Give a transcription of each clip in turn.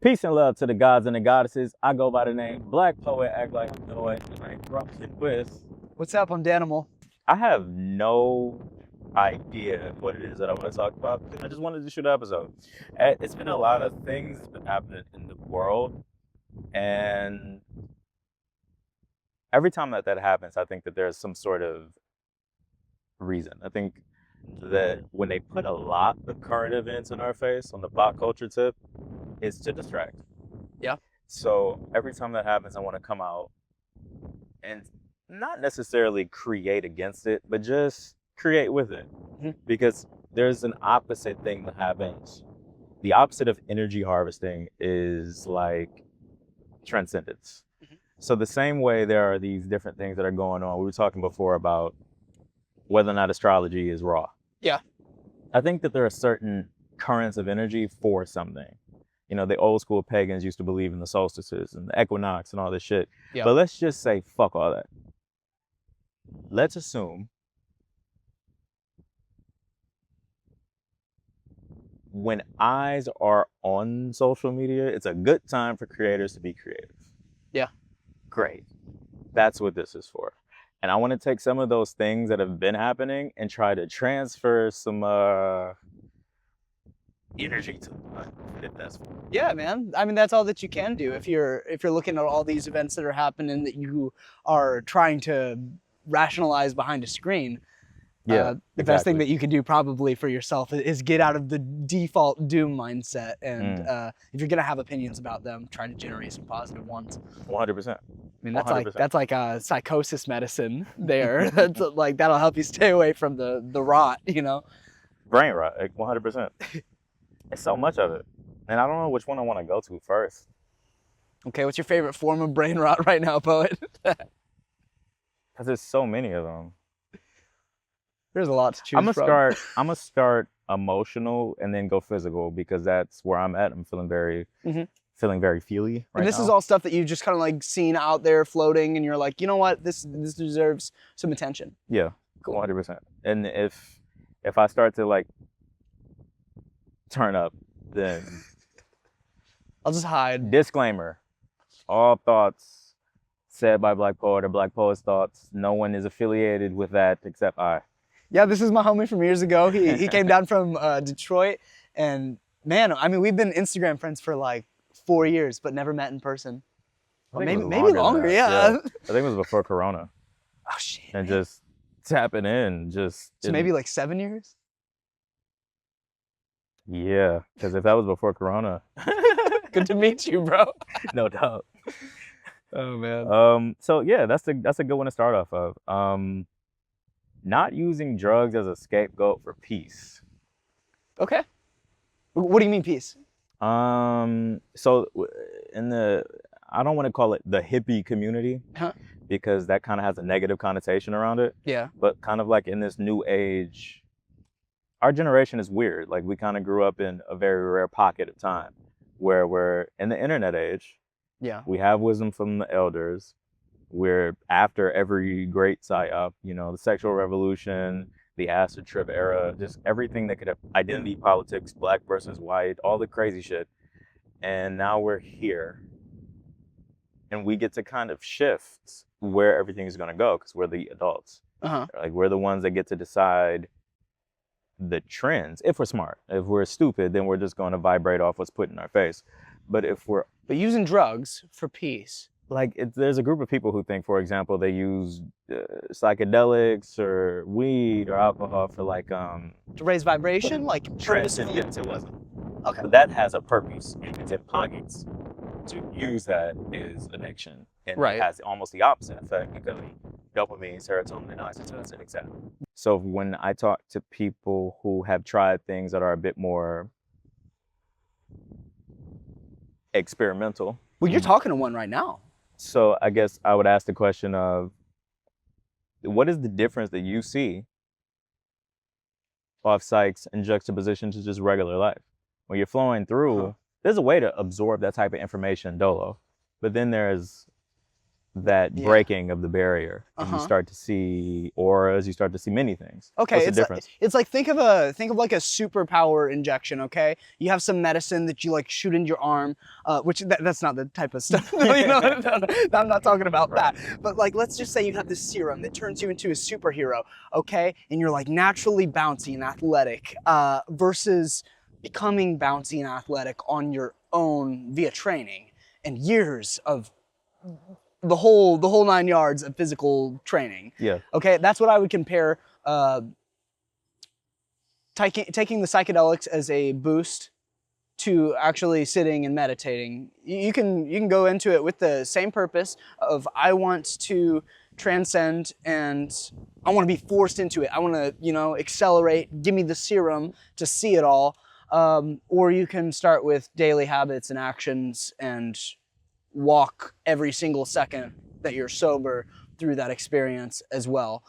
Peace and love to the gods and the goddesses. I go by the name Black Poet, act like noise, and I drops and twists. What's up? I'm Danimal. I have no idea what it is that I want to talk about because I just wanted to shoot an episode. It's been a lot of things that's been happening in the world, and every time that happens, I think that there's some sort of reason. I think that when they put a lot of current events in our face on the pop culture tip, it's to distract. Yeah. So every time that happens, I want to come out and not necessarily create against it, but just create with it. Mm-hmm. Because there's an opposite thing that happens. The opposite of energy harvesting is like transcendence. Mm-hmm. So the same way there are these different things that are going on. We were talking before about whether or not astrology is raw. Yeah. I think that there are certain currents of energy for something. You know, the old school pagans used to believe in the solstices and the equinox and all this shit. Yeah. But let's just say, fuck all that. Let's assume when eyes are on social media, it's a good time for creators to be creative. Yeah. Great. That's what this is for. And I want to take some of those things that have been happening and try to transfer some energy to it. Yeah, man. I mean, that's all that you can do if you're looking at all these events that are happening that you are trying to rationalize behind a screen. Yeah, the best thing that you can do probably for yourself is get out of the default doom mindset, and if you're gonna have opinions about them, try to generate some positive ones. 100%. I mean, that's like a psychosis medicine there. That's like, that'll help you stay away from the rot, you know. Brain rot, like 100%. It's so much of it, and I don't know which one I want to go to first. Okay, what's your favorite form of brain rot right now, Poet? Because there's so many of them. There's a lot to choose from. I'm gonna start emotional and then go physical because that's where I'm at. I'm feeling very feely right And this now. is all stuff that you just kind of like seen out there floating, and you're like, you know what, this deserves some attention. Yeah, cool. 100%. And if I start to like turn up, then I'll just hide. Disclaimer: all thoughts said by Black Poet or Black Poet's thoughts. No one is affiliated with that except I. Yeah, this is my homie from years ago. He came down from Detroit, and man, I mean, we've been Instagram friends for like 4 years, but never met in person. Maybe longer, yeah. I think it was before Corona. Oh shit. And just tapping in, So maybe like 7 years? Yeah, because if that was before Corona. Good to meet you, bro. No doubt. Oh man. So yeah, that's a good one to start off of. Not using drugs as a scapegoat for peace. Okay. What do you mean peace? So I don't want to call it the hippie community, because that kind of has a negative connotation around it. Yeah. But kind of like in this new age, our generation is weird. Like we kind of grew up in a very rare pocket of time where we're in the internet age. Yeah. We have wisdom from the elders. We're after every great psyop, you know, the sexual revolution, the acid trip era, just everything that could have identity politics, black versus white, all the crazy shit. And now we're here. And we get to kind of shift where everything is going to go because we're the adults. Like we're the ones that get to decide the trends. If we're smart. If we're stupid, then we're just going to vibrate off what's put in our face. But using drugs for peace. Like there's a group of people who think, for example, they use psychedelics or weed or alcohol for like to raise vibration, like transcendentism. Okay. But that has a purpose. It's in pockets. To use that is addiction, and it has almost the opposite effect because dopamine, serotonin, oxytocin, etc. So when I talk to people who have tried things that are a bit more experimental, well, you're talking to one right now. So I guess I would ask the question of, what is the difference that you see off psychs in juxtaposition to just regular life? When you're flowing through, there's a way to absorb that type of information dolo. But then there's that breaking of the barrier, and you Uh-huh. start to see auras, you start to see many things. Okay, What's the it's difference? it's like think of like a superpower injection. Okay, you have some medicine that you like shoot into your arm, which that's not the type of stuff. No, I'm not talking about that. But like, let's just say you have this serum that turns you into a superhero. Okay, and you're like naturally bouncy and athletic, versus becoming bouncy and athletic on your own via training and years of the whole 9 yards of physical training. Yeah. Okay, that's what I would compare taking the psychedelics as a boost to actually sitting and meditating. You can go into it with the same purpose of I want to transcend and I want to be forced into it. I want to, accelerate, give me the serum to see it all. Or you can start with daily habits and actions and walk every single second that you're sober through that experience as well.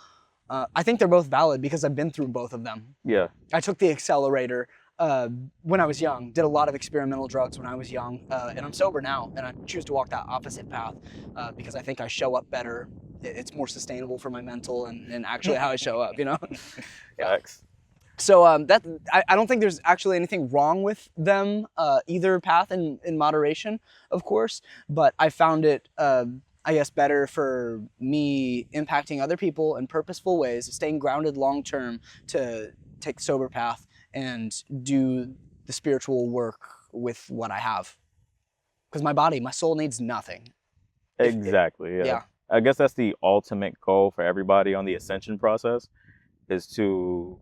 I think they're both valid because I've been through both of them. Yeah. I took the accelerator when I was young, did a lot of experimental drugs when I was young, and I'm sober now, and I choose to walk that opposite path because I think I show up better. It's more sustainable for my mental and actually how I show up, Yeah. Facts. So I don't think there's actually anything wrong with them, either path in moderation, of course, but I found it, I guess, better for me impacting other people in purposeful ways, staying grounded long term to take the sober path and do the spiritual work with what I have. Because my soul needs nothing. Exactly. Yeah. I guess that's the ultimate goal for everybody on the ascension process, is to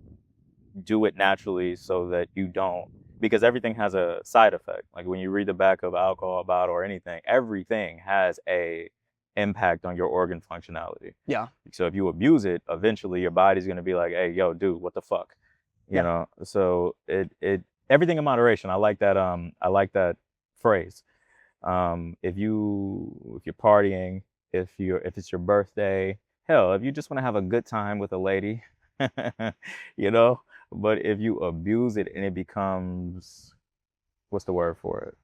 do it naturally so that you don't, because everything has a side effect. Like when you read the back of alcohol, bottle, or anything, everything has a impact on your organ functionality. Yeah. So if you abuse it, eventually your body's going to be like, hey, yo, dude, what the fuck? You know? So it everything in moderation. I like that phrase. If you're partying, if it's your birthday, hell, if you just want to have a good time with a lady, but if you abuse it and it becomes, what's the word for it?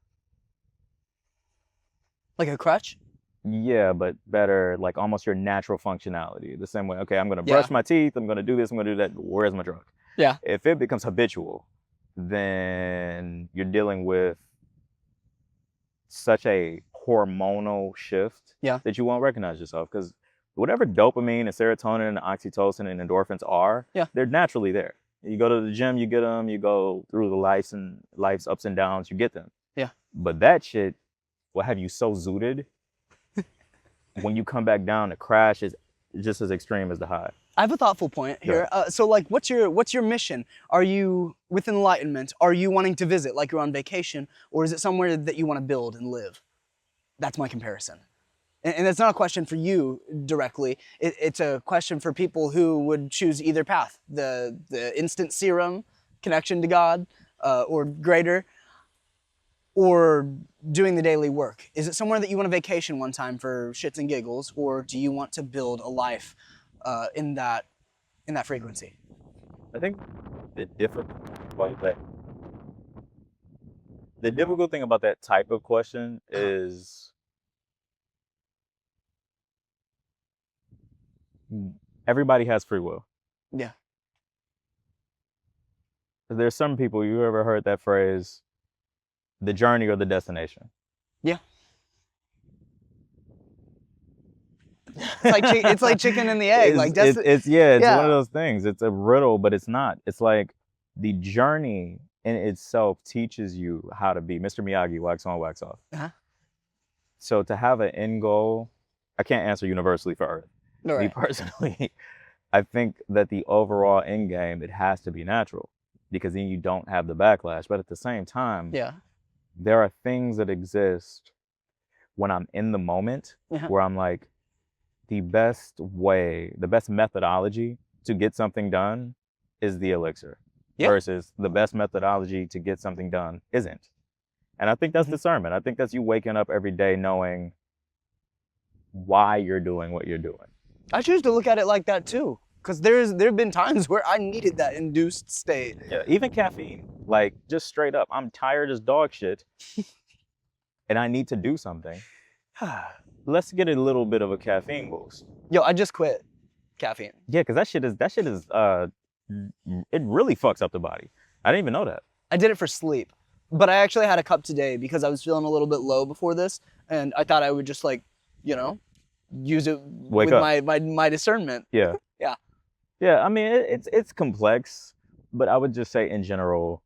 Like a crutch? Yeah, but better, like almost your natural functionality. The same way, okay, I'm going to brush my teeth, I'm going to do this, I'm going to do that. Where's my drug? Yeah. If it becomes habitual, then you're dealing with such a hormonal shift that you won't recognize yourself, because whatever dopamine and serotonin and oxytocin and endorphins are, they're naturally there. You go to the gym, you get them. You go through the life's ups and downs, you get them. Yeah. But that shit will have you so zooted. When you come back down, the crash is just as extreme as the high. I have a thoughtful point here. So like, what's your mission? Are you, with enlightenment, are you wanting to visit like you're on vacation, or is it somewhere that you want to build and live? That's my comparison. And it's not a question for you directly. It's a question for people who would choose either path, the instant serum, connection to God, or greater, or doing the daily work. Is it somewhere that you want to vacation one time for shits and giggles, or do you want to build a life in that frequency? I think the difficult thing about that type of question is everybody has free will. Yeah. There's some people, you ever heard that phrase, the journey or the destination? Yeah. It's like chicken and the egg. It's one of those things. It's a riddle, but it's not. It's like the journey in itself teaches you how to be Mr. Miyagi, wax on, wax off. So to have an end goal, I can't answer universally for Earth. Me personally, I think that the overall end game, it has to be natural, because then you don't have the backlash. But at the same time, there are things that exist when I'm in the moment where I'm like, the best methodology to get something done is the elixir, versus the best methodology to get something done isn't. And I think that's discernment. I think that's you waking up every day knowing why you're doing what you're doing. I choose to look at it like that too, because there have been times where I needed that induced state. Yeah, even caffeine, like just straight up, I'm tired as dog shit, and I need to do something. let's get a little bit of a caffeine boost. Yo, I just quit caffeine. Yeah, because that shit is it really fucks up the body. I didn't even know that. I did it for sleep, but I actually had a cup today because I was feeling a little bit low before this, and I thought I would just like, you know, use it with my discernment. Yeah. Yeah. Yeah, I mean, it's complex, but I would just say in general,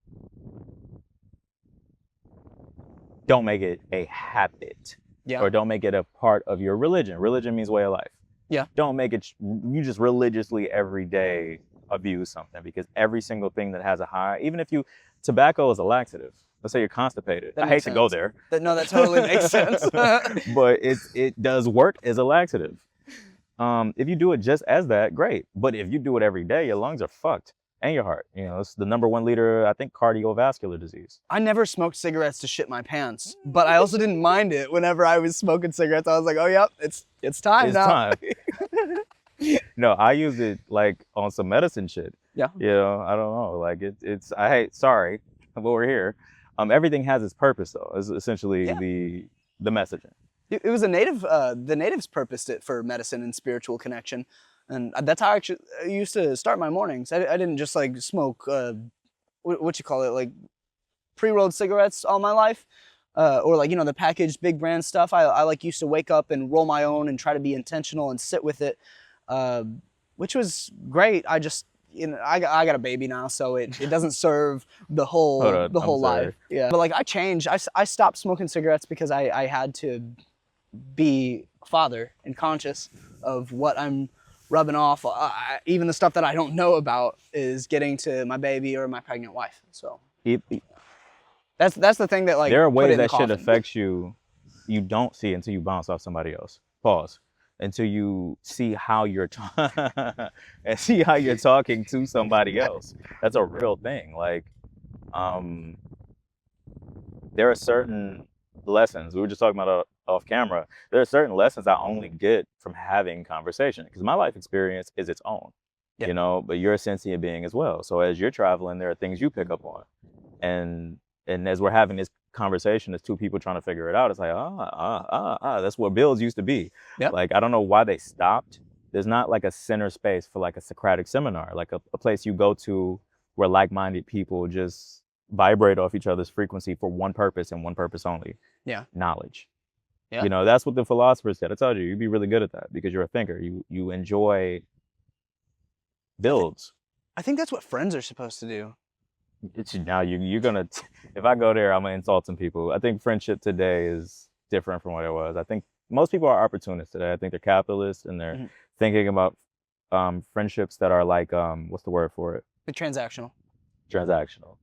don't make it a habit. Yeah. Or don't make it a part of your religion. Religion means way of life. Yeah. Don't make it, you just religiously every day abuse something, because every single thing that has a high, even if tobacco is a laxative. Let's say you're constipated. I hate to go there. No, that totally makes sense. But it does work as a laxative. If you do it just as that, great. But if you do it every day, your lungs are fucked. And your heart. You know, it's the #1 leader, I think, cardiovascular disease. I never smoked cigarettes to shit my pants, but I also didn't mind it whenever I was smoking cigarettes. I was like, oh, yep, it's time now. It's time. No, I use it like on some medicine shit. Yeah. You know, I don't know. Like I hate, sorry, but we're here. Everything has its purpose though, is essentially the messaging. It was a native, the natives purposed it for medicine and spiritual connection. And that's how I actually used to start my mornings. I didn't just like smoke, what you call it, like pre-rolled cigarettes all my life. Or like, you know, the packaged big brand stuff. I like used to wake up and roll my own and try to be intentional and sit with it, which was great. I just, you know, I got a baby now, so it doesn't serve the whole life. Yeah. But like I changed. I stopped smoking cigarettes because I had to be a father and conscious of what I'm rubbing off. Even the stuff that I don't know about is getting to my baby or my pregnant wife. So that's the thing that like there are ways that shit affects you don't see until you bounce off somebody else. Pause. Until you see how you're and see how you're talking to somebody else. That's a real thing. Like there are certain lessons. We were just talking about off camera. There are certain lessons I only get from having conversation, because my life experience is its own, you know, but you're a sentient being as well. So as you're traveling, there are things you pick up on. And as we're having this conversation, as two people trying to figure it out, it's like, that's what builds used to be. Yep. Like, I don't know why they stopped. There's not like a center space for like a Socratic seminar, like a place you go to where like-minded people just vibrate off each other's frequency for one purpose and one purpose only. Yeah. Knowledge. Yeah. You know, that's what the philosophers said. I told you, you'd be really good at that because you're a thinker. You enjoy builds. I think that's what friends are supposed to do. Now you're gonna, if I go there, I'm gonna insult some people. I think friendship today is different from what it was. I think most people are opportunists today. I think they're capitalists and they're thinking about friendships that are like, what's the word for it? The transactional. Transactional.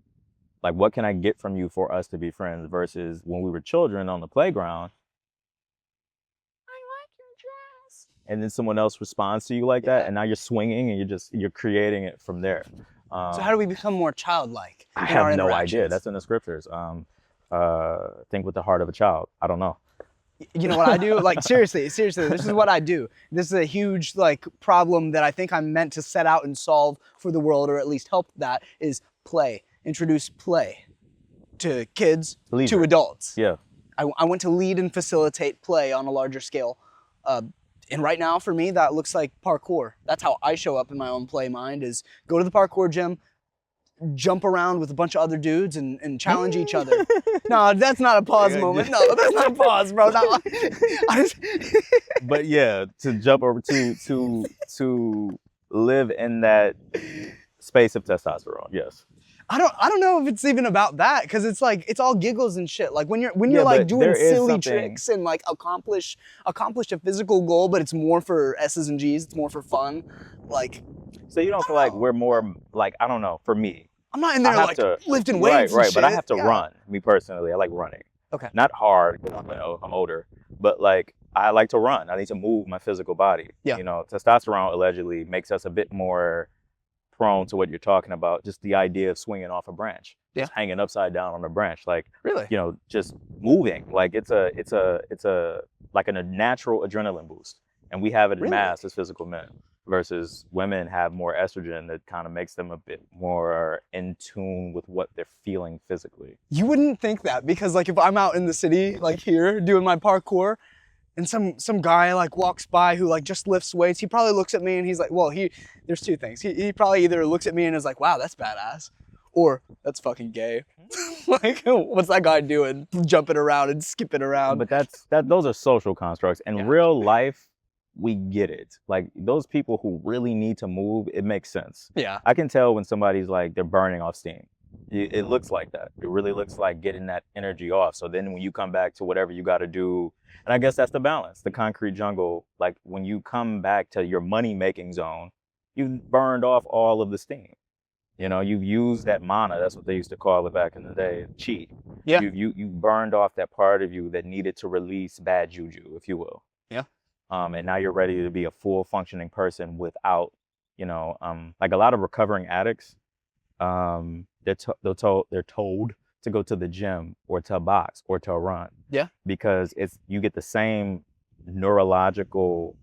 Like, what can I get from you for us to be friends versus when we were children on the playground, I like your dress. And then someone else responds to you like that, and now you're swinging and you're creating it from there. So how do we become more childlike? I have no idea. That's in the scriptures. Think with the heart of a child. I don't know. You know what I do? Like, seriously, this is what I do. This is a huge, like, problem that I think I'm meant to set out and solve for the world, or at least help that, is play. Introduce play to kids, to adults. Yeah. I want to lead and facilitate play on a larger scale. And right now, for me, that looks like parkour. That's how I show up in my own play mind, is go to the parkour gym, jump around with a bunch of other dudes and challenge each other. No, that's not a pause moment. No, that's not a pause, bro. No. But yeah, to jump over to live in that space of testosterone, yes. I don't know if it's even about that, because it's like it's all giggles and shit. Like when you're like doing silly tricks and like accomplish a physical goal, but it's more for S's and G's. It's more for fun. Like, so you don't feel like we're more like, I don't know. For me, I'm not in there like lifting weights. Right. And But shit. I have to run. Me personally, I like running. Okay. Not hard. You know, I'm older, but like I like to run. I need to move my physical body. Yeah. You know, testosterone allegedly makes us a bit more prone to what you're talking about, just the idea of swinging off a branch, just hanging upside down on a branch, like, really, you know, just moving. Like it's a like a natural adrenaline boost, and we have it in mass as physical men, versus women have more estrogen that kind of makes them a bit more in tune with what they're feeling physically. You wouldn't think that, because like if I'm out in the city, like here, doing my parkour, and some guy like walks by who like just lifts weights. He probably looks at me and he's like, well, there's two things. He probably either looks at me and is like, wow, that's badass, or that's fucking gay. Like, what's that guy doing? Jumping around and skipping around. But those are social constructs. In real life, we get it. Like, those people who really need to move, it makes sense. Yeah. I can tell when somebody's like, they're burning off steam. It looks like that. It really looks like getting that energy off. So then when you come back to whatever you got to do, and I guess that's the balance, the concrete jungle, like when you come back to your money-making zone, you've burned off all of the steam. You know, you've used that mana. That's what they used to call it back in the day, chi. Yeah. You burned off that part of you that needed to release bad juju, if you will. Yeah. And now you're ready to be a full functioning person without, you know, like a lot of recovering addicts, they're told to go to the gym or to box or to run. Yeah. Because you get the same neurological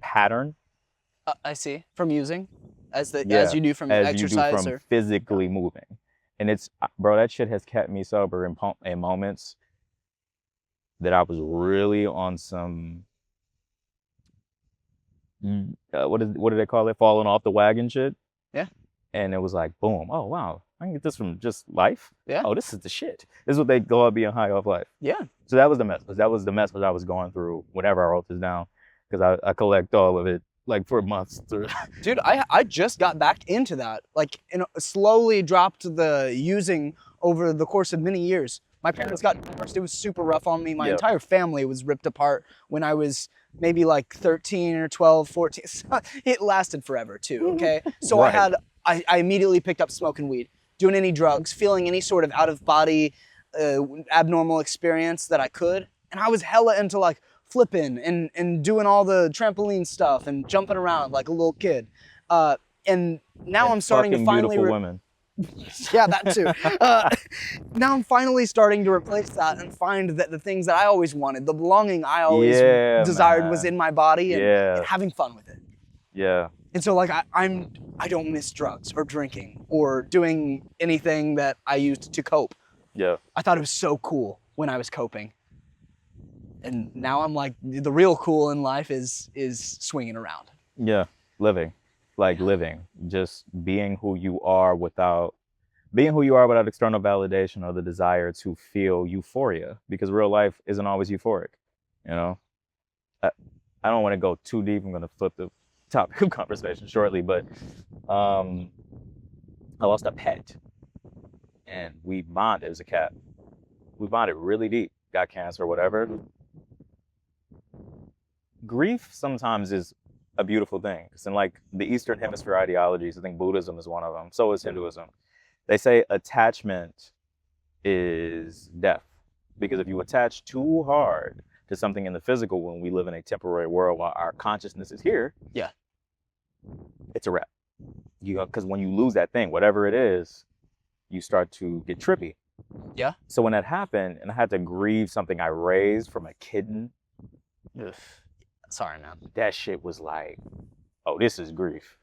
pattern. I see. From using, as you do from exercise, you do from physically moving, and bro, that shit has kept me sober in moments that I was really on some what do they call it? Falling off the wagon shit. Yeah. And it was like, boom, oh wow, I can get this from just life. Yeah. Oh, this is the shit. This is what they call being high off life. Yeah. So that was the message. That was the message I was going through whenever I wrote this down, because I collect all of it like for months. Dude, I just got back into that. Like, slowly dropped the using over the course of many years. My parents got divorced. It was super rough on me. My entire family was ripped apart when I was maybe like 13 or 12, 14. It lasted forever too, okay? So Right. I immediately picked up smoking weed, doing any drugs, feeling any sort of out-of-body abnormal experience that I could. And I was hella into like flipping and doing all the trampoline stuff and jumping around like a little kid. And now I'm starting to finally... beautiful women. Yeah, that too. Now I'm finally starting to replace that and find that the things that I always wanted, the belonging I always desired, was in my body and having fun with it. Yeah. And so like I don't miss drugs or drinking or doing anything that I used to cope. Yeah. I thought it was so cool when I was coping. And now I'm like, the real cool in life is swinging around. Yeah. Living. Living. Just being who you are without external validation or the desire to feel euphoria, because real life isn't always euphoric. You know, I don't want to go too deep. I'm going to flip the topic of conversation shortly, but I lost a pet and we bonded. It was a cat. We bonded really deep, got cancer or whatever. Grief sometimes is a beautiful thing, because in like the Eastern Hemisphere ideologies, I think Buddhism is one of them, so is Hinduism. They say attachment is death, because if you attach too hard to something in the physical, when we live in a temporary world while our consciousness is here, it's a wrap. Because when you lose that thing, whatever it is, you start to get trippy. Yeah. So when that happened, and I had to grieve something I raised from a kitten, sorry, man. That shit was like, oh, this is grief.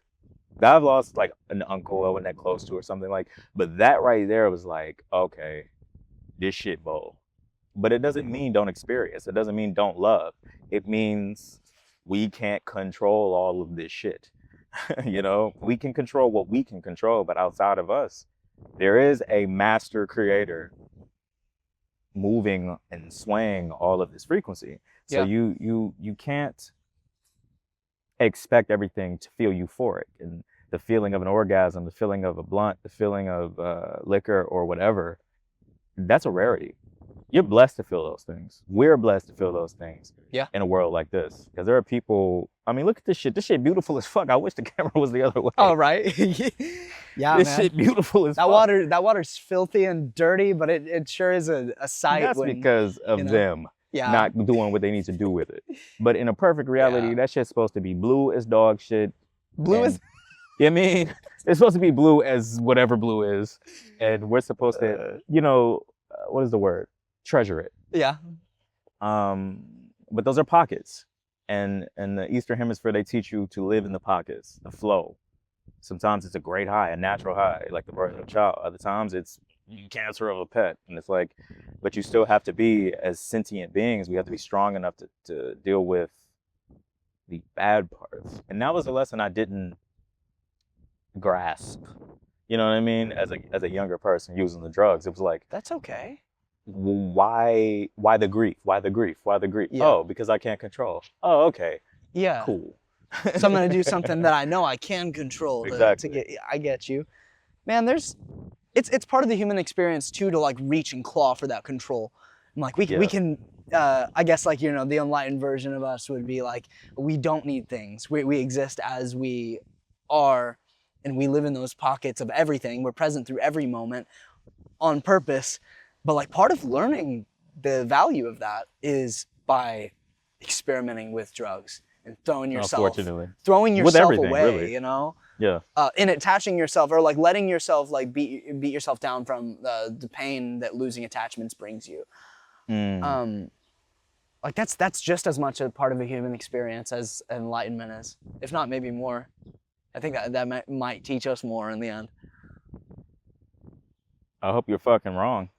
I've lost like an uncle I wasn't that close to or something like, but that right there was like, okay, this shit bold. But it doesn't mean don't experience. It doesn't mean don't love. It means we can't control all of this shit. You know, we can control what we can control, but outside of us, there is a master creator moving and swaying all of this frequency. So you can't expect everything to feel euphoric, and the feeling of an orgasm, the feeling of a blunt, the feeling of liquor or whatever, that's a rarity. You're blessed to feel those things. We're blessed to feel those things in a world like this. Because there are people, I mean, look at this shit. This shit beautiful as fuck. I wish the camera was the other way. Oh, right? Yeah, this man. shit beautiful as that fuck. That water's filthy and dirty, but it sure is a sight. That's because of them not doing what they need to do with it. But in a perfect reality, that shit's supposed to be blue as dog shit. Blue as... You know what I mean? It's supposed to be blue as whatever blue is. And we're supposed to, you know, what is the word? Treasure it. Yeah. But those are pockets. And in the Eastern Hemisphere, they teach you to live in the pockets, the flow. Sometimes it's a great high, a natural high, like the birth of a child. Other times it's cancer of a pet. And it's like, but you still have to be, as sentient beings, we have to be strong enough to deal with the bad parts. And that was a lesson I didn't grasp. You know what I mean? As a younger person using the drugs, it was like, that's okay. Why the grief? Why the grief? Why the grief? Yeah. Oh, because I can't control. Oh, okay. Yeah. Cool. So I'm gonna do something that I know I can control Exactly. to get. I get you, man. It's part of the human experience too to like reach and claw for that control. And like we can. I guess like the enlightened version of us would be like, we don't need things. We exist as we are, and we live in those pockets of everything. We're present through every moment on purpose. But like part of learning the value of that is by experimenting with drugs and throwing yourself away, really. Yeah. And attaching yourself, or like letting yourself like beat yourself down from the pain that losing attachments brings you. Like that's just as much a part of a human experience as enlightenment is, if not maybe more. I think that might teach us more in the end. I hope you're fucking wrong.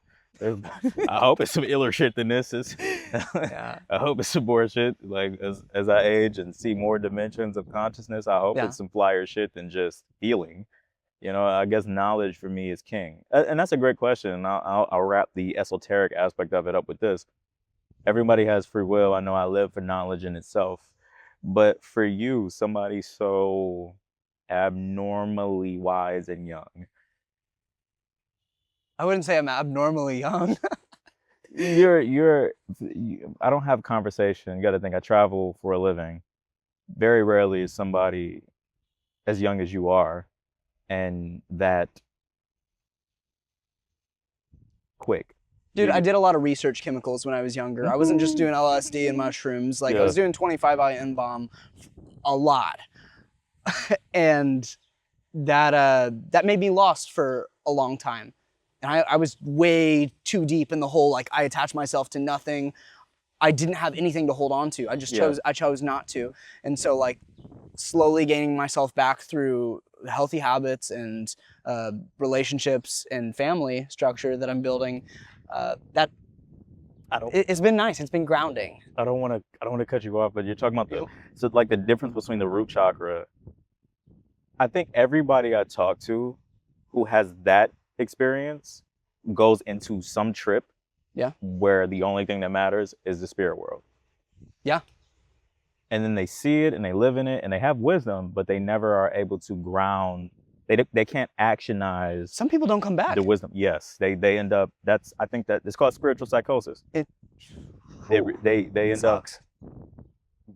I hope it's some iller shit than this is. Yeah. I hope it's some more shit. Like as I age and see more dimensions of consciousness, I hope it's some flyer shit than just healing. I guess knowledge for me is king. And that's a great question. And I'll wrap the esoteric aspect of it up with this. Everybody has free will. I know I live for knowledge in itself. But for you, somebody so abnormally wise and young, I wouldn't say I'm abnormally young. I don't have conversation. You got to think, I travel for a living. Very rarely is somebody as young as you are and that quick. Dude, I did a lot of research chemicals when I was younger. I wasn't just doing LSD and mushrooms. Like I was doing 25-IN bomb a lot. And that made me lost for a long time. And I was way too deep in the hole. Like I attached myself to nothing. I didn't have anything to hold on to. I chose not to. And so like slowly gaining myself back through healthy habits and relationships and family structure that I'm building, it's been nice. It's been grounding. I don't want to cut you off, but you're talking about the difference between the root chakra. I think everybody I talk to who has that experience goes into some trip where the only thing that matters is the spirit world. Yeah. And then they see it and they live in it and they have wisdom, but they never are able to ground. They can't actionize. Some people don't come back. The wisdom. Yes. They end up, I think that it's called spiritual psychosis. They end up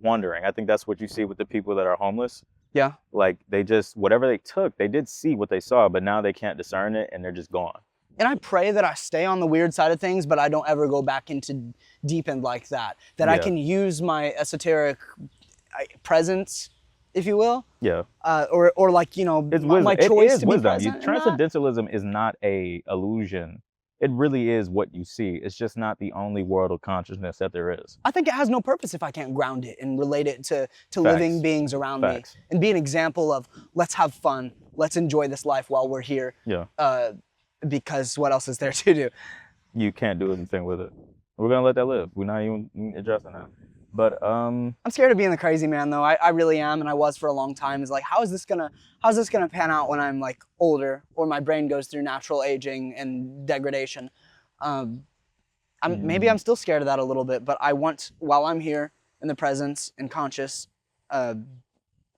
wandering. I think that's what you see with the people that are homeless. Yeah. Like they just, whatever they took, they did see what they saw, but now they can't discern it and they're just gone. And I pray that I stay on the weird side of things, but I don't ever go back into deep end like that. That I can use my esoteric presence, if you will. Yeah. Or like, it's my choice to be present. Transcendentalism is not a illusion. It really is what you see. It's just not the only world of consciousness that there is. I think it has no purpose if I can't ground it and relate it to living beings around me. And be an example of, let's have fun. Let's enjoy this life while we're here. Yeah. Because what else is there to do? You can't do anything with it. We're going to let that live. We're not even addressing that. But I'm scared of being the crazy man though. I really am, and I was for a long time. It's like, how's this gonna pan out when I'm like older, or my brain goes through natural aging and degradation? Maybe I'm still scared of that a little bit, but I want, while I'm here in the presence and conscious, I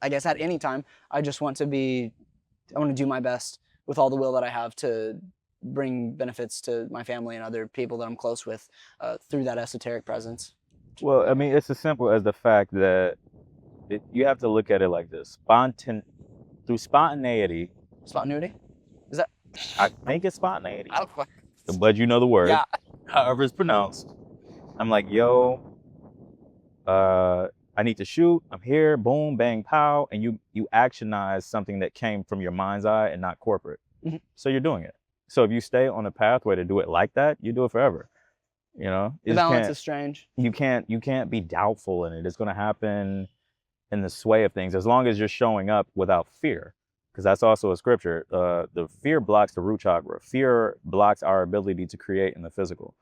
guess at any time, I want to do my best with all the will that I have to bring benefits to my family and other people that I'm close with through that esoteric presence. Well, I mean, it's as simple as the fact that you have to look at it like this. Through spontaneity. Spontaneity? Is that? I think it's spontaneity. I don't know. But you know the word. Yeah. However it's pronounced. I'm like, yo, I need to shoot. I'm here. Boom, bang, pow. And you actionize something that came from your mind's eye and not corporate. Mm-hmm. So you're doing it. So if you stay on a pathway to do it like that, you do it forever. The balance is strange. You can't be doubtful in it. It's going to happen in the sway of things as long as you're showing up without fear. because that's also a scripture. The fear blocks the root chakra. Fear blocks our ability to create in the physical.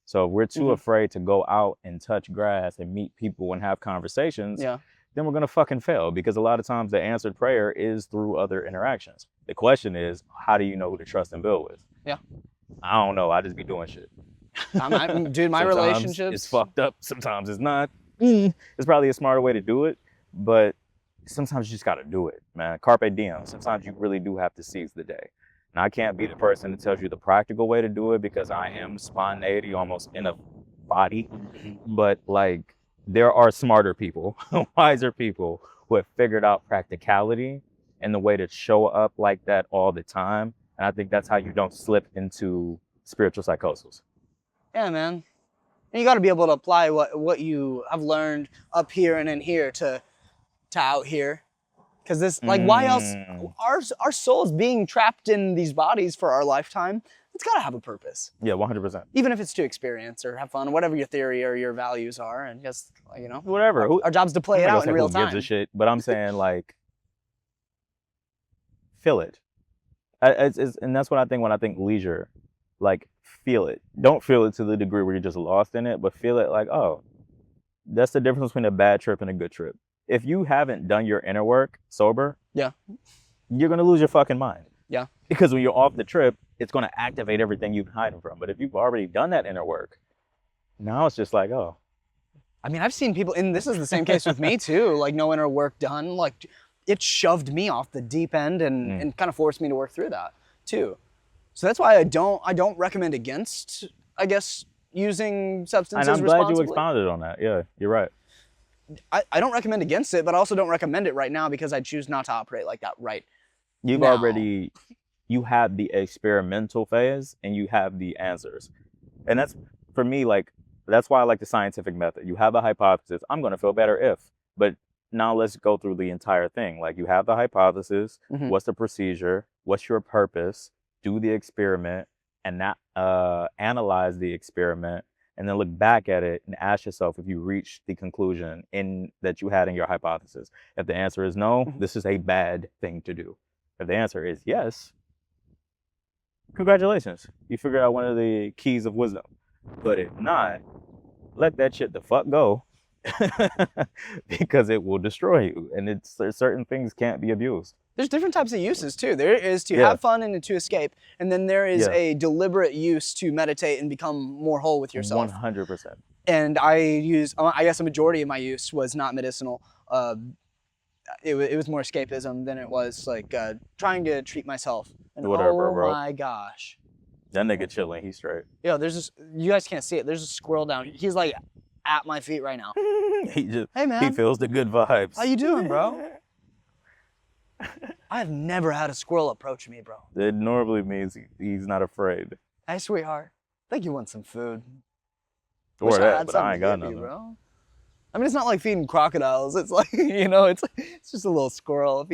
So if we're too afraid to go out and touch grass and meet people and have conversations, then we're going to fucking fail, because a lot of times the answered prayer is through other interactions. The question is, how do you know who to trust and build with? Yeah. I don't know. I just be doing shit. Dude, my relationships. It's fucked up. Sometimes it's not. It's probably a smarter way to do it, but sometimes you just got to do it, man. Carpe diem. Sometimes you really do have to seize the day. And I can't be the person that tells you the practical way to do it, because I am spontaneity almost in a body. But like, there are smarter people, wiser people who have figured out practicality and the way to show up like that all the time. And I think that's how you don't slip into spiritual psychosis. Yeah, man. And you got to be able to apply what you have learned up here and in here to out here. Because this, like, why else? Our souls being trapped in these bodies for our lifetime, it's got to have a purpose. Yeah, 100%. Even if it's to experience or have fun, whatever your theory or your values are, and just, you know, whatever. Our job's to play it out in real time. Who gives a shit? But I'm saying, like, feel it. And that's what I think when I think leisure. Like, feel it. Don't feel it to the degree where you're just lost in it, but feel it like, oh, that's the difference between a bad trip and a good trip. If you haven't done your inner work sober, you're going to lose your fucking mind. Yeah. Because when you're off the trip, it's going to activate everything you've been hiding from. But if you've already done that inner work, now it's just like, oh. I mean, I've seen people, and this is the same case with me too, like no inner work done. Like, it shoved me off the deep end and kind of forced me to work through that too. So that's why I don't recommend against, I guess, using substances responsibly. And I'm glad you expounded on that. Yeah, you're right. I don't recommend against it, but I also don't recommend it right now because I choose not to operate like that right You've now. you have the experimental phase and you have the answers. And that's, for me, like, that's why I like the scientific method. You have a hypothesis. I'm going to feel better if, but now let's go through the entire thing. Like, you have the hypothesis. What's the procedure? What's your purpose? Do the experiment and analyze the experiment, and then look back at it and ask yourself if you reached the conclusion that you had in your hypothesis. If the answer is no, this is a bad thing to do. If the answer is yes, congratulations. You figured out one of the keys of wisdom. But if not, let that shit the fuck go because it will destroy you. And certain things can't be abused. There's different types of uses too. There is to have fun and to escape. And then there is a deliberate use to meditate and become more whole with yourself. 100%. And I guess a majority of my use was not medicinal. It was more escapism than it was like trying to treat myself. And bro. My gosh. That nigga chilling, he's straight. Yo, there's this, you guys can't see it. There's a squirrel down. He's like at my feet right now. Hey man. He feels the good vibes. How you doing, bro? I've never had a squirrel approach me, bro. It normally means he's not afraid. Hey, sweetheart. I think you want some food. Or that, but I ain't got nothing. Bro. I mean, it's not like feeding crocodiles. It's like, you know, it's just a little squirrel.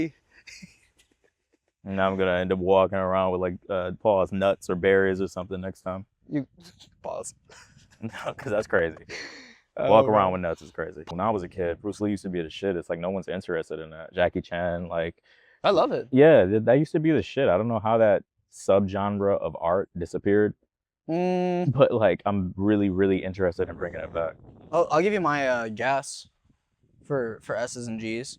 Now I'm gonna end up walking around with like paws, nuts or berries or something next time. You pause. No, because that's crazy. Walk around with nuts is crazy. When I was a kid, Bruce Lee used to be the shit. It's like no one's interested in that. Jackie Chan, like. I love it. Yeah, that used to be the shit. I don't know how that subgenre of art disappeared. But like, I'm really, really interested in bringing it back. I'll give you my guess for S's and G's.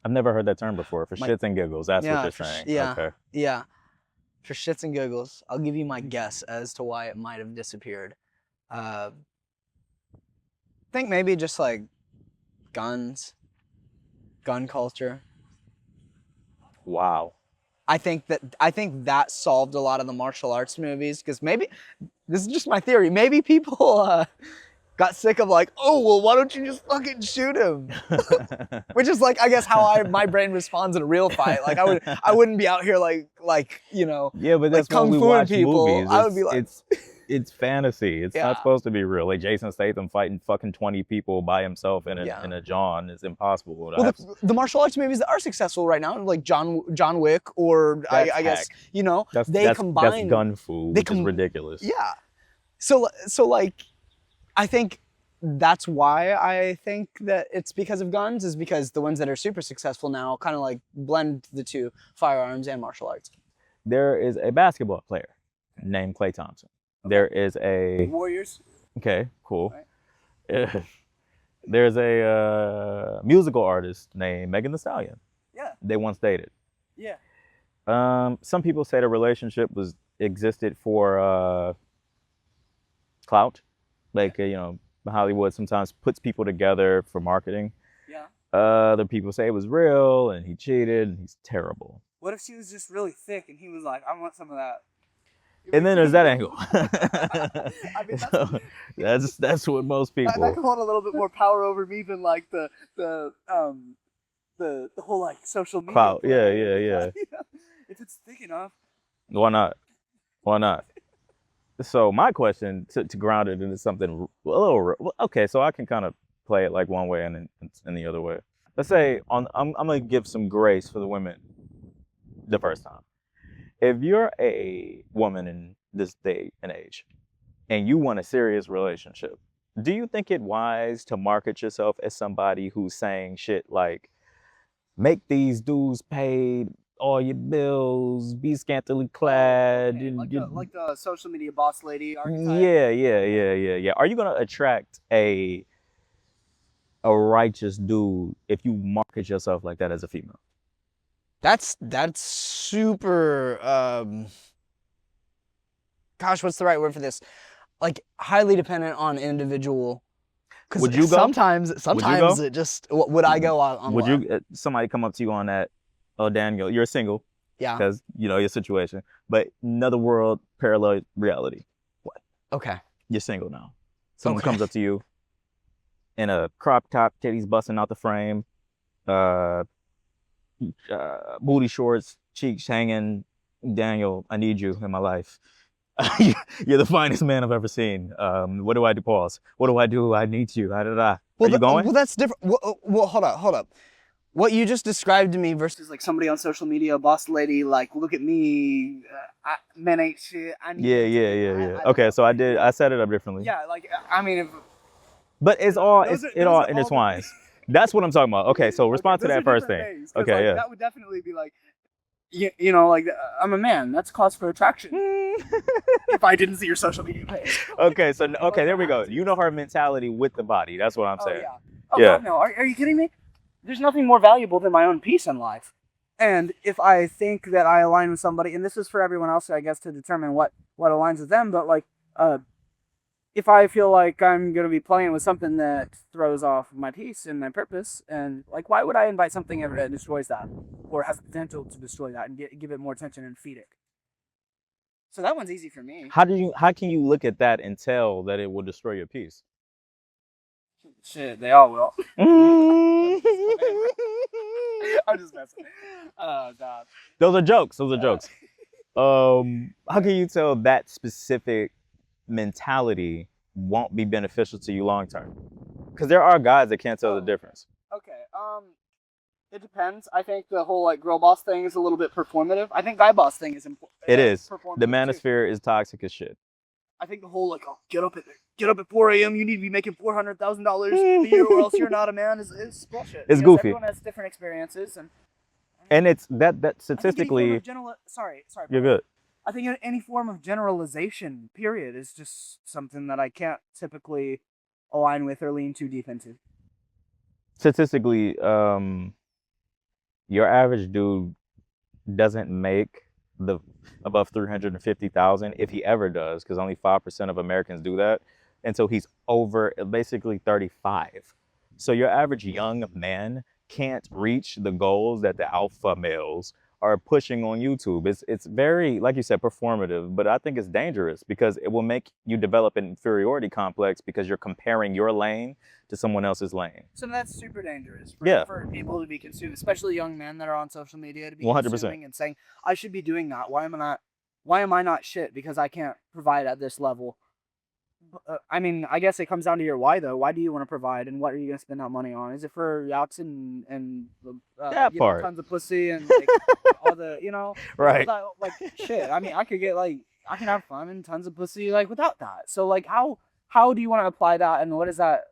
I've never heard that term before. For shits and giggles, that's what you're saying. Yeah, okay. Yeah. For shits and giggles, I'll give you my guess as to why it might have disappeared. I think maybe just like gun culture. Wow. I think that solved a lot of the martial arts movies, because maybe, this is just my theory, maybe people got sick of like, oh, well, why don't you just fucking shoot him? Which is like, I guess how my brain responds in a real fight. Like I wouldn't be out here like, you know, yeah, but that's like kung when we fu watch people. Movies. I would be like, it's fantasy. It's not supposed to be real. Like Jason Statham fighting fucking 20 people by himself in a John is impossible. Well, the martial arts movies that are successful right now, like John Wick, or I guess, you know, combine. That's gun fu, which is ridiculous. Yeah. So like, I think that's why I think that it's because of guns, is because the ones that are super successful now kind of like blend the two, firearms and martial arts. There is a basketball player named Klay Thompson. Okay. There is a Warriors. Okay, cool. Right. There's a musical artist named Megan Thee Stallion. Yeah. They once dated. Yeah. Some people say the relationship existed for clout, like you know, Hollywood sometimes puts people together for marketing. Yeah. Other people say it was real and he cheated and he's terrible. What if she was just really thick and he was like, I want some of that? And then there's that angle. I mean, that's what most people. That could hold a little bit more power over me than like the whole like social media. Clout. Yeah. If it's thick enough. Why not? Why not? So my question to ground it into something a little okay, so I can kind of play it like one way and the other way. Let's say I'm gonna give some grace for the women the first time. If you're a woman in this day and age and you want a serious relationship, do you think it wise to market yourself as somebody who's saying shit like, make these dudes paid all your bills, be scantily clad, Okay, and like the social media boss lady archetype? Yeah. Are you gonna attract a righteous dude if you market yourself like that as a female? That's super gosh, what's the right word for this? Like highly dependent on individual. Would you go? Sometimes it just would I go on Would what? you somebody come up to you on that? Oh, Daniel, you're single. Yeah. Because you know your situation, but another world, parallel reality. What? Okay. You're single now. Someone comes up to you in a crop top, titties busting out the frame, booty shorts, cheeks hanging. Daniel, I need you in my life. You're the finest man I've ever seen. What do I do? Pause. What do I do? I need you. Are you going? Well, that's different. Well, hold up. What you just described to me versus like somebody on social media, boss lady, like, look at me, men ain't shit. I need Yeah. Okay, so I set it up differently. Yeah, like, I mean, but it all intertwines. That's what I'm talking about. Okay, so respond to that first thing. Okay, like, yeah. That would definitely be like, you know, like, I'm a man. That's cause for attraction. If I didn't see your social media page. Okay, there we go. You know her mentality with the body. That's what I'm saying. Oh, yeah. No, are you kidding me? There's nothing more valuable than my own peace in life. And if I think that I align with somebody, and this is for everyone else, I guess, to determine what aligns with them, but like, if I feel like I'm going to be playing with something that throws off my peace and my purpose, and like, why would I invite something that destroys that, or has the potential to destroy that and give it more attention and feed it? So that one's easy for me. How can you look at that and tell that it will destroy your peace? Shit, they all will. I'm just messing. Oh, God. Those are jokes. How can you tell that specific mentality won't be beneficial to you long term? Because there are guys that can't tell the difference. Okay. It depends. I think the whole like girl boss thing is a little bit performative. I think guy boss thing is important. It is. The manosphere is toxic as shit. I think the whole like, oh, get up at 4 a.m. You need to be making $400,000 a year, or else you're not a man. Is bullshit. It's goofy. Everyone has different experiences, and it's that statistically. Sorry. You're good. I think any form of generalization, period, is just something that I can't typically align with or lean too deep into. Statistically, your average dude doesn't make the above 350,000 if he ever does, because only 5% of Americans do that, until he's over basically 35. So your average young man can't reach the goals that the alpha males are pushing on YouTube. It's very, like you said, performative, but I think it's dangerous because it will make you develop an inferiority complex because you're comparing your lane to someone else's lane. So that's super dangerous for people to be consuming, especially young men that are on social media, to be 100%. Consuming and saying, I should be doing that. Why am I not shit because I can't provide at this level? I mean, I guess it comes down to your why, though. Why do you want to provide, and what are you going to spend that money on? Is it for yachts and that part, tons of pussy and like, all the, right? Like shit. I mean, I can have fun and tons of pussy like without that. So like, how do you want to apply that, and what is that?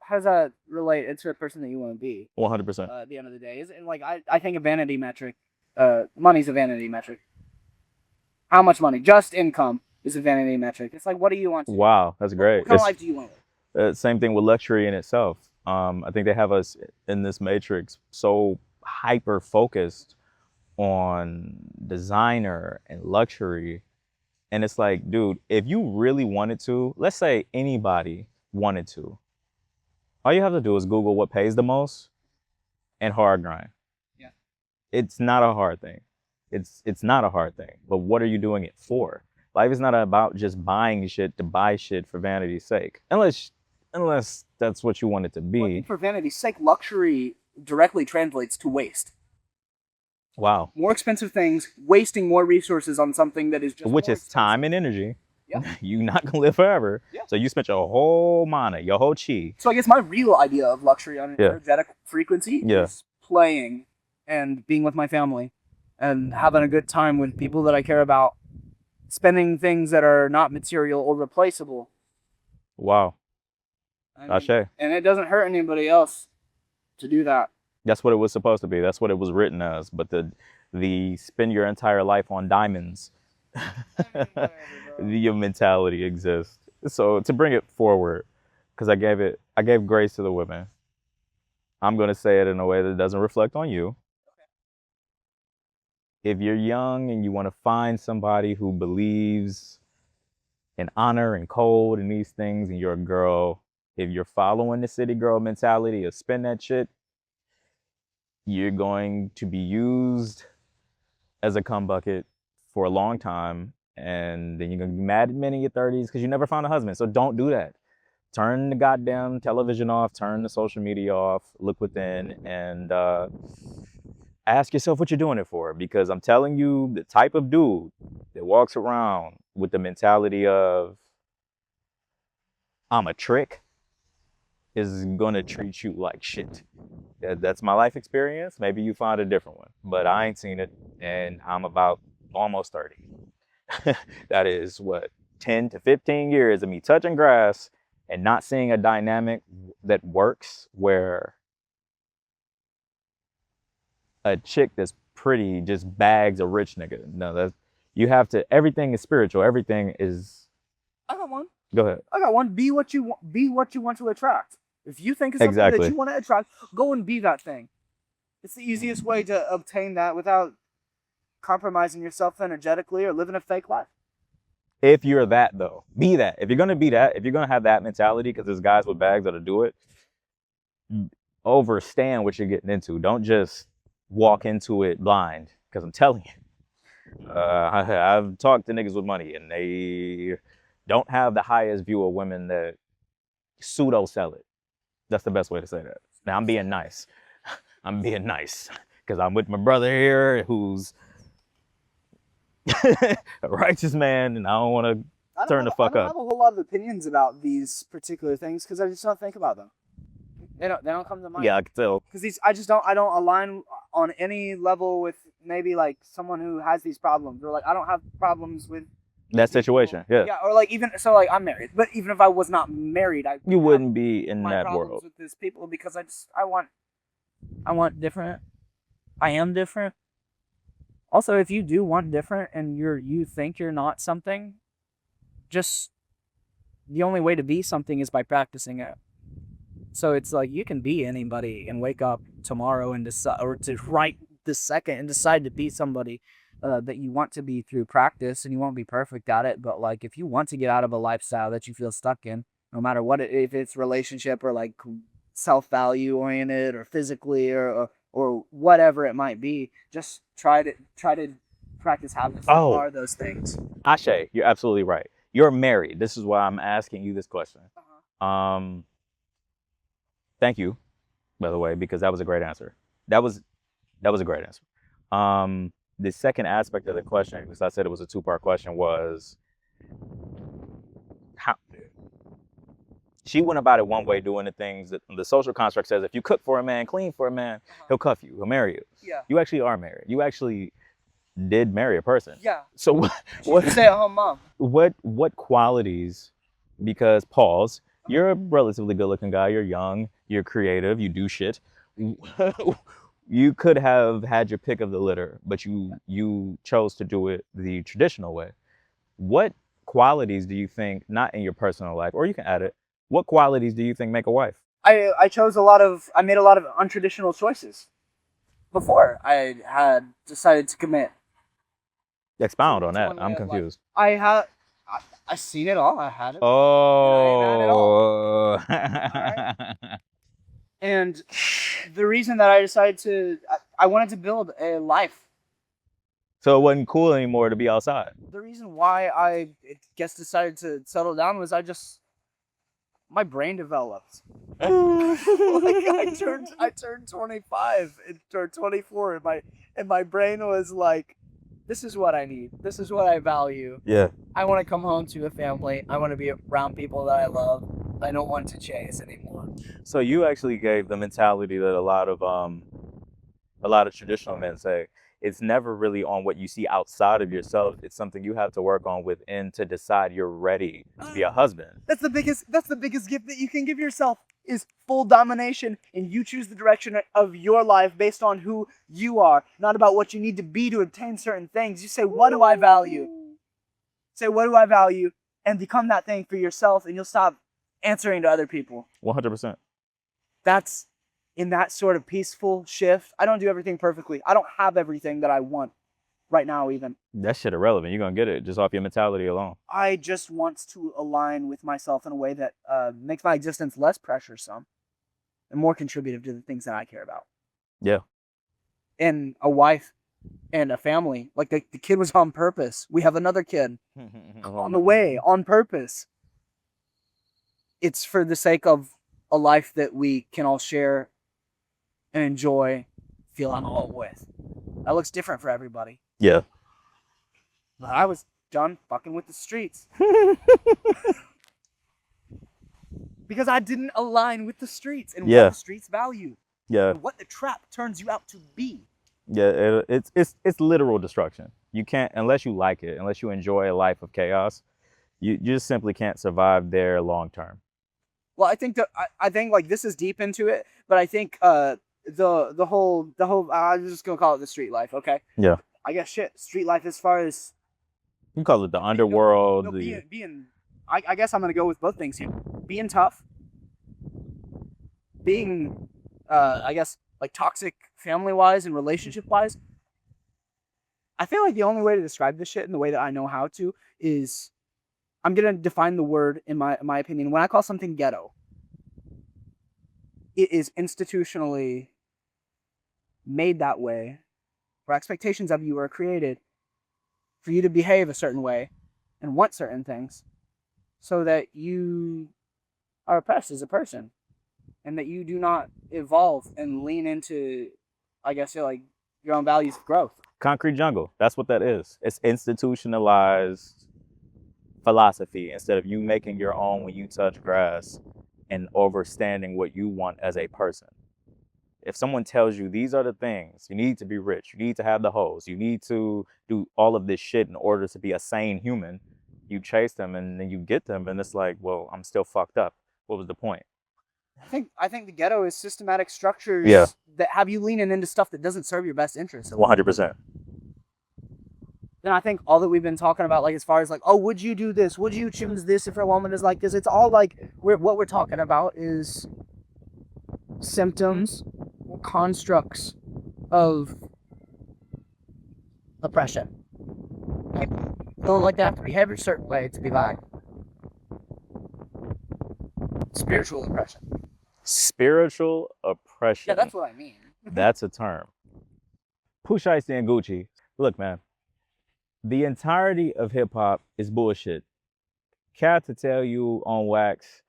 how does that relate into the person that you want to be? 100%. At the end of the day, and like I think a vanity metric. Money's a vanity metric. How much money? Just income is a vanity metric. It's like, what do you want? Wow, that's great. What kind of life do you want? Same thing with luxury in itself. I think they have us in this matrix so hyper focused on designer and luxury. And it's like, dude, if you really wanted to, let's say anybody wanted to, all you have to do is Google what pays the most and hard grind. Yeah. It's not a hard thing. It's not a hard thing. But what are you doing it for? Life is not about just buying shit to buy shit for vanity's sake. Unless that's what you want it to be. Well, for vanity's sake, luxury directly translates to waste. Wow. More expensive things, wasting more resources on something that is just which more is expensive. Time and energy. Yeah. You're not gonna live forever. Yeah. So you spent your whole mana, your whole chi. So I guess my real idea of luxury on an energetic frequency is playing and being with my family and having a good time with people that I care about, spending things that are not material or replaceable. Wow. I mean, Ashe. and it doesn't hurt anybody else to do that. That's what it was supposed to be. That's what it was written as. But the spend your entire life on diamonds, your mentality exists. So to bring it forward, because I gave grace to the women. I'm gonna say it in a way that doesn't reflect on you. If you're young and you want to find somebody who believes in honor and code and these things, and you're a girl, if you're following the city girl mentality of spend that shit, you're going to be used as a cum bucket for a long time. And then you're going to be mad at men in your 30s because you never found a husband. So don't do that. Turn the goddamn television off, turn the social media off, look within, and ask yourself what you're doing it for. Because I'm telling you, the type of dude that walks around with the mentality of, I'm a trick, is gonna treat you like shit. That's my life experience. Maybe you find a different one, but I ain't seen it, and I'm about almost 30. That is what, 10 to 15 years of me touching grass and not seeing a dynamic that works where a chick that's pretty just bags a rich nigga. No, that you have to. Everything is spiritual. Everything is. I got one. Go ahead. I got one. Be what you want. Be what you want to attract. If you think of something that you want to attract, go and be that thing. It's the easiest way to obtain that without compromising yourself energetically or living a fake life. If you're that, though, be that. If you're going to be that, if you're going to have that mentality, because there's guys with bags that'll do it, understand what you're getting into. Don't just walk into it blind, because I'm telling you, I've talked to niggas with money, and they don't have the highest view of women that pseudo sell it. That's the best way to say that. Now, I'm being nice. I'm being nice because I'm with my brother here who's a righteous man, and I don't want to turn the fuck up. I don't have a whole lot of opinions about these particular things because I just don't think about them. They don't come to mind. Yeah, I can tell. Because I don't align on any level with maybe like someone who has these problems, or like I don't have problems with that situation. Yeah. Yeah, or like even so, like I'm married, but even if I was not married, you wouldn't be in that problems world with these people because I want different. I am different. Also, if you do want different and you think you're not something, just the only way to be something is by practicing it. So it's like you can be anybody and wake up tomorrow and decide, or to right this second and decide to be somebody that you want to be through practice, and you won't be perfect at it. But like, if you want to get out of a lifestyle that you feel stuck in, no matter what, if it's relationship or like self-value oriented or physically or whatever it might be, just try to practice habits that are those things. Ashe, you're absolutely right. You're married. This is why I'm asking you this question. Thank you, by the way, because that was a great answer. That was a great answer. The second aspect of the question, because I said it was a two-part question, was how she went about it one way, doing the things that the social construct says. If you cook for a man, clean for a man, he'll cuff you, he'll marry you. Yeah. You actually are married. You actually did marry a person. Yeah. So what? Stay-at-home mom. What qualities? Because pause. You're a relatively good-looking guy. You're young. You're creative. You do shit. You could have had your pick of the litter, but you chose to do it the traditional way. What qualities do you think, not in your personal life, or you can add it, what qualities do you think make a wife? I made a lot of untraditional choices before I had decided to commit Expound on to that. one way I'm of life. confused. I seen it all. I had it. Oh. And the reason that I decided I wanted to build a life. So it wasn't cool anymore to be outside. The reason why I decided to settle down was my brain developed. Like I turned 25 or 24, and my brain was like, this is what I need. This is what I value. Yeah. I want to come home to a family. I want to be around people that I love. I don't want to chase anymore. So you actually gave the mentality that a lot of traditional men say. It's never really on what you see outside of yourself. It's something you have to work on within to decide you're ready to be a husband. That's the biggest gift that you can give yourself is full domination, and you choose the direction of your life based on who you are, not about what you need to be to obtain certain things. You say, what do I value? Say, what do I value? And become that thing for yourself, and you'll stop answering to other people. 100%. That's in that sort of peaceful shift. I don't do everything perfectly. I don't have everything that I want right now even. That shit irrelevant. You're going to get it just off your mentality alone. I just want to align with myself in a way that makes my existence less pressuresome and more contributive to the things that I care about. Yeah. And a wife and a family. Like the kid was on purpose. We have another kid on the way, on purpose. It's for the sake of a life that we can all share and enjoy, feel I'm all with. That looks different for everybody. Yeah. But I was done fucking with the streets. Because I didn't align with the streets and what the streets value. Yeah. And what the trap turns you out to be. Yeah, it's literal destruction. You can't, unless you like it, unless you enjoy a life of chaos, you just simply can't survive there long term. Well, I think like this is deep into it, but I think the whole I'm just gonna call it the street life, okay? Yeah. I guess street life as far as you call it the underworld. I guess I'm gonna go with both things here. Being tough, being I guess like toxic family wise and relationship wise. I feel like the only way to describe this shit in the way that I know how to is I'm gonna define the word in my opinion. When I call something ghetto, it is institutionally made that way, where expectations of you are created for you to behave a certain way and want certain things, so that you are oppressed as a person, and that you do not evolve and lean into, I guess, like your own values of growth. Concrete jungle. That's what that is. It's institutionalized philosophy instead of you making your own when you touch grass and overstanding what you want as a person. If someone tells you these are the things, you need to be rich, you need to have the hoes, you need to do all of this shit in order to be a sane human, you chase them and then you get them and it's like, well, I'm still fucked up. What was the point? I think the ghetto is systematic structures that have you leaning into stuff that doesn't serve your best interest. 100%. Then I think all that we've been talking about, like as far as like, oh, would you do this? Would you choose this if a woman is like this? It's all like what we're talking about is symptoms, constructs of oppression. Don't like to have to behave a certain way to be like spiritual oppression. Spiritual oppression. Yeah, that's what I mean. That's a term. Pooh Shiesty and Gucci. Look, man. The entirety of hip hop is bullshit. Cat to tell you on wax,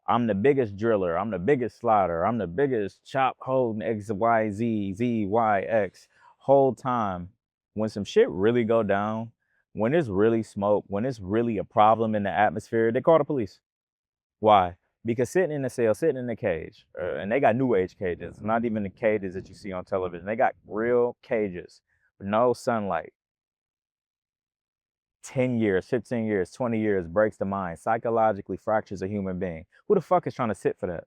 I'm the biggest driller, I'm the biggest slider, I'm the biggest chop holding XYZ, ZYX whole time. When some shit really go down, when it's really smoke, when it's really a problem in the atmosphere, they call the police. Why? Because sitting in the cell, sitting in the cage, and they got new age cages, not even the cages that you see on television. They got real cages with no sunlight. 10 years, 15 years, 20 years, breaks the mind, psychologically fractures a human being. Who the fuck is trying to sit for that?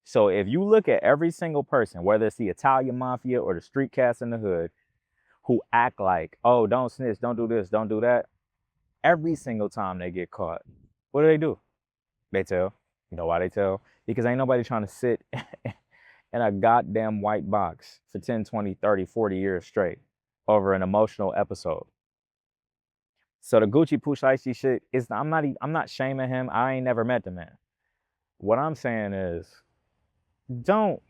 So if you look at every single person, whether it's the Italian mafia or the street cats in the hood, who act like, oh, don't snitch, don't do this, don't do that, every single time they get caught, what do? They tell. You know why they tell? Because ain't nobody trying to sit in a goddamn white box for 10, 20, 30, 40 years straight over an emotional episode. So the Gucci Pooh Shiesty shit is, I'm not shaming him. I ain't never met the man. What I'm saying is, don't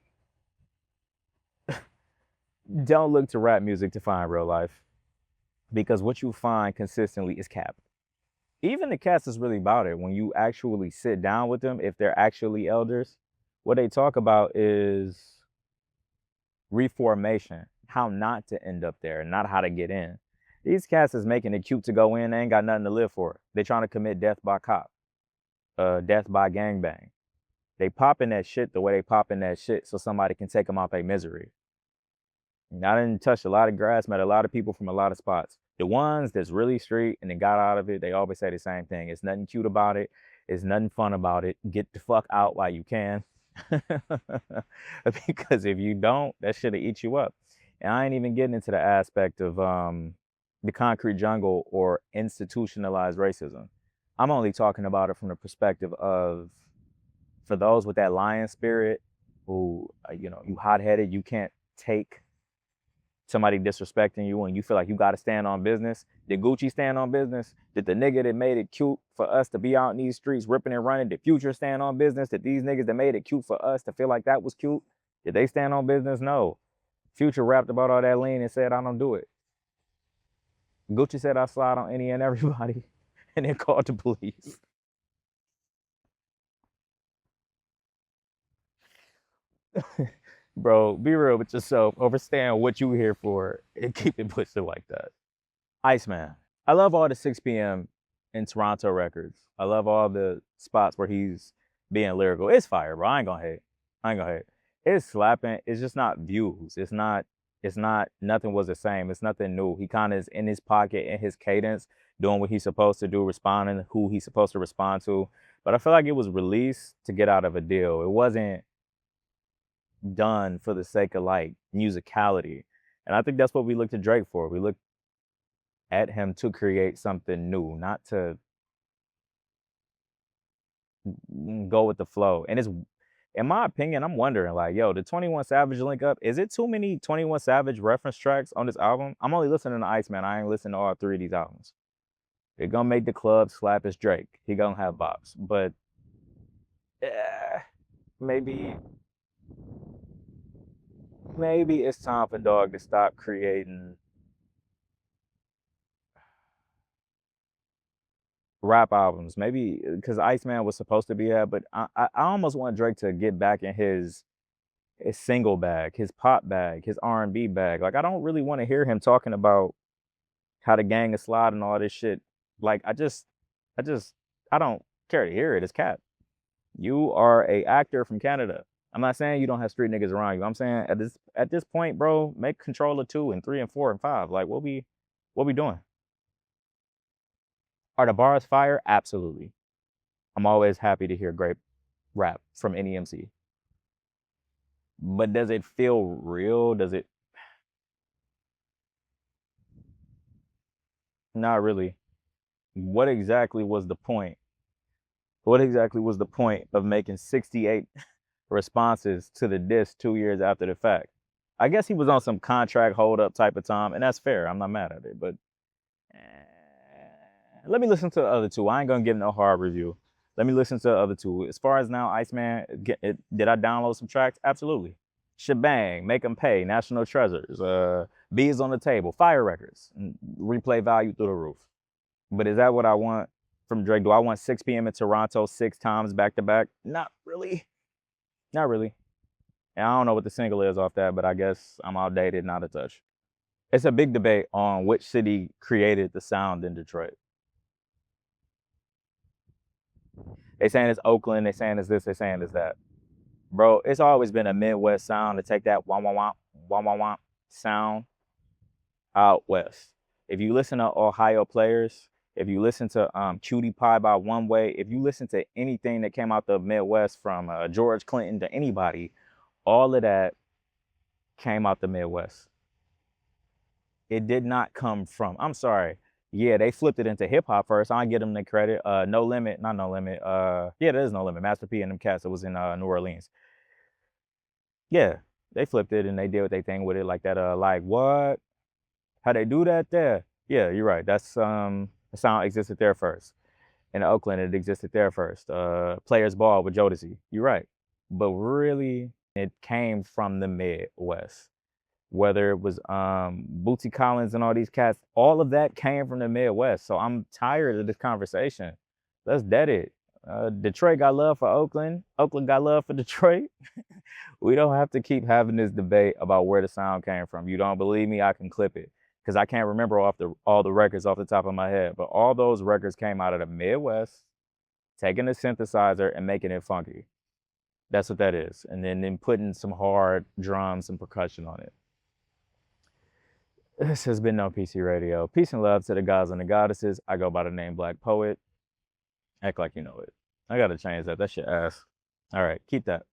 look to rap music to find real life, because what you find consistently is cap. Even the cats is really about it. When you actually sit down with them, if they're actually elders, what they talk about is reformation, how not to end up there, not how to get in. These cats is making it cute to go in. They ain't got nothing to live for. They trying to commit death by cop, death by gangbang. They popping that shit the way they popping that shit so somebody can take them out their misery. And I didn't touch a lot of grass, met a lot of people from a lot of spots. The ones that's really street and they got out of it, they always say the same thing. It's nothing cute about it. It's nothing fun about it. Get the fuck out while you can. Because if you don't, that shit'll eat you up. And I ain't even getting into the aspect of the concrete jungle or institutionalized racism. I'm only talking about it from the perspective of, for those with that lion spirit, who, you hot-headed, you can't take somebody disrespecting you and you feel like you got to stand on business. Did Gucci stand on business? Did the nigga that made it cute for us to be out in these streets ripping and running, did Future stand on business? Did these niggas that made it cute for us to feel like that was cute, did they stand on business? No. Future rapped about all that lean and said, I don't do it. Gucci said, I slide on any and everybody, and then called the police. Bro, be real with yourself. Understand what you here for and keep it pushing like that. Iceman. I love all the 6 p.m. in Toronto records. I love all the spots where he's being lyrical. It's fire, bro. I ain't gonna hate. It's slapping. It's just not views. It's not, nothing was the same. It's nothing new. He kind of is in his pocket, in his cadence, doing what he's supposed to do, responding who he's supposed to respond to. But I feel like it was released to get out of a deal. It wasn't done for the sake of like musicality. And I think that's what we look to Drake for. We look at him to create something new, not to go with the flow. And it's, in my opinion, I'm wondering, like, yo, the 21 Savage link up, is it too many 21 Savage reference tracks on this album? I'm only listening to Iceman. I ain't listening to all 3 of these albums. They're gonna make the club slap as Drake. He gonna have bops. But maybe it's time for Dog to stop creating rap albums. Maybe because Iceman was supposed to be that, but I almost want Drake to get back in his single bag, his pop bag, his R&B bag. Like, I don't really want to hear him talking about how the gang is slide and all this shit. Like, I don't care to hear it. It's cap. You are a actor from Canada. I'm not saying you don't have street niggas around you. I'm saying at this point, bro, make Controller 2 and 3 and 4 and 5. Like, what we doing? Are the bars fire? Absolutely. I'm always happy to hear great rap from any MC. But does it feel real? Does it? Not really. What exactly was the point? What exactly was the point of making 68 responses to the diss 2 years after the fact? I guess he was on some contract hold up type of time, and that's fair. I'm not mad at it, but let me listen to the other 2. I ain't gonna give no hard review. Let me listen to the other 2. As far as now, Iceman, did I download some tracks? Absolutely. Shebang, Make 'Em Pay, National Treasures, Bees on the Table, Fire Records, replay value through the roof. But is that what I want from Drake? Do I want 6 p.m. in Toronto 6 times back to back? Not really. Not really. And I don't know what the single is off that, but I guess I'm outdated, not a touch. It's a big debate on which city created the sound in Detroit. They saying it's Oakland, they saying it's this, they saying it's that. Bro, it's always been a Midwest sound to take that wah wah wah wah wah wah sound out west. If you listen to Ohio players, If you listen to Cutie Pie by One Way, if you listen to anything that came out the Midwest, from George Clinton to anybody, all of that came out the Midwest. It did not come from, I'm sorry, yeah, they flipped it into hip hop first. I give them the credit. No Limit, not No Limit. Yeah, there is No Limit. Master P and them cats that was in New Orleans. Yeah, they flipped it and they did what they thing with it, like that. Like what? How they do that there? Yeah, you're right. That's the sound existed there first. In Oakland, it existed there first. Players Ball with Jodeci. You're right. But really, it came from the Midwest. Whether it was Bootsy Collins and all these cats, all of that came from the Midwest. So I'm tired of this conversation. Let's dead it. Detroit got love for Oakland. Oakland got love for Detroit. We don't have to keep having this debate about where the sound came from. You don't believe me? I can clip it, because I can't remember all the records off the top of my head. But all those records came out of the Midwest, taking a synthesizer and making it funky. That's what that is. And then putting some hard drums and percussion on it. This has been No PC Radio. Peace and love to the gods and the goddesses. I go by the name Black Poet. Act like you know it. I gotta change that. That shit ass. All right, keep that.